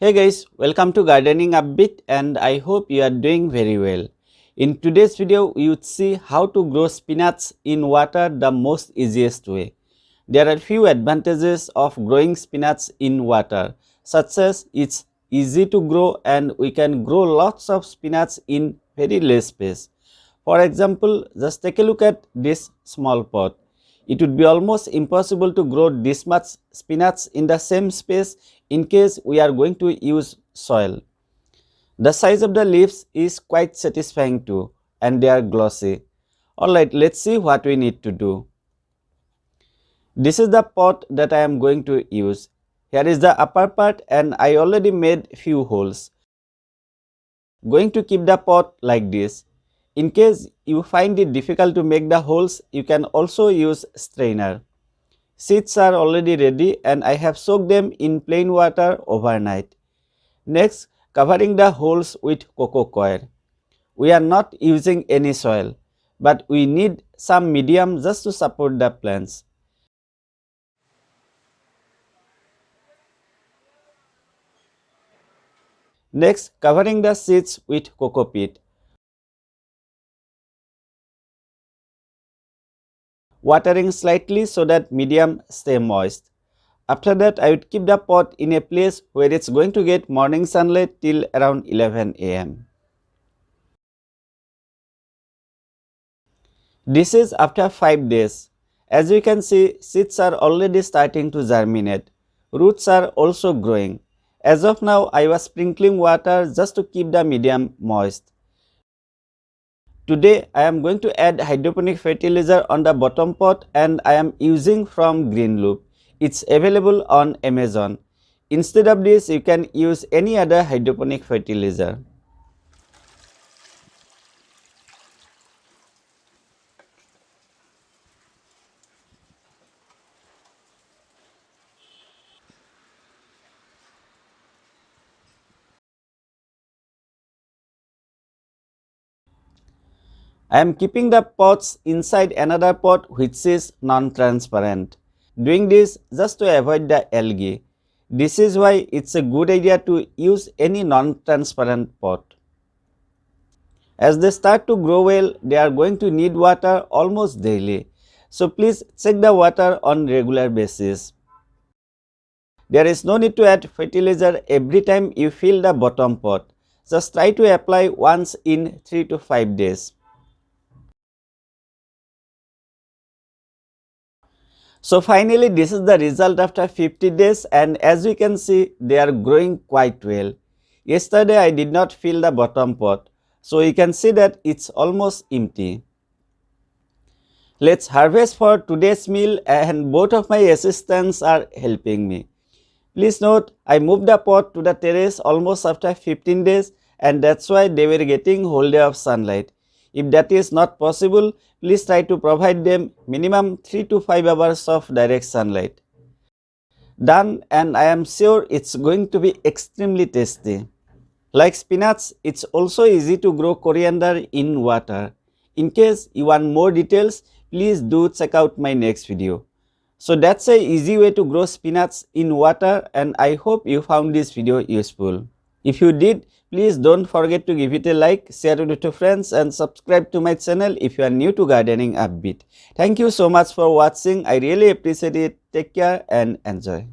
Hey guys, welcome to Gardening Upbeat and I hope you are doing very well. In today's video, you would see how to grow spinach in water the most easiest way. There are few advantages of growing spinach in water, such as it's easy to grow and we can grow lots of spinach in very less space. For example, just take a look at this small pot. It would be almost impossible to grow this much spinach in the same space in case we are going to use soil. The size of the leaves is quite satisfying too, and they are glossy. Alright, let's see what we need to do. This is the pot that I am going to use. Here is the upper part and I already made few holes. Going to keep the pot like this. In case you find it difficult to make the holes, you can also use strainer. Seeds are already ready and I have soaked them in plain water overnight. Next, covering the holes with coco coir. We are not using any soil, but we need some medium just to support the plants. Next, covering the seeds with coco peat. Watering slightly so that medium stay moist. After that, I would keep the pot in a place where it's going to get morning sunlight till around 11 am. This is after 5 days. As you can see, seeds are already starting to germinate. Roots are also growing. As of now, I was sprinkling water just to keep the medium moist. Today, I am going to add hydroponic fertilizer on the bottom pot and I am using from Green Loop. It's available on Amazon. Instead of this, you can use any other hydroponic fertilizer. I am keeping the pots inside another pot which is non-transparent. Doing this just to avoid the algae. This is why it's a good idea to use any non-transparent pot. As they start to grow well, they are going to need water almost daily. So please check the water on regular basis. There is no need to add fertilizer every time you fill the bottom pot. Just try to apply once in 3 to 5 days. So finally, this is the result after 50 days and as you can see, they are growing quite well. Yesterday, I did not fill the bottom pot. So you can see that it's almost empty. Let's harvest for today's meal and both of my assistants are helping me. Please note, I moved the pot to the terrace almost after 15 days and that's why they were getting whole day of sunlight. If that is not possible, please try to provide them minimum 3 to 5 hours of direct sunlight. Done, and I am sure it's going to be extremely tasty. Like spinach, it's also easy to grow coriander in water. In case you want more details, please do check out my next video. So that's a easy way to grow spinach in water and I hope you found this video useful. If you did, please don't forget to give it a like, share it with your friends and subscribe to my channel if you are new to Gardening Upbeat. Thank you so much for watching. I really appreciate it. Take care and enjoy.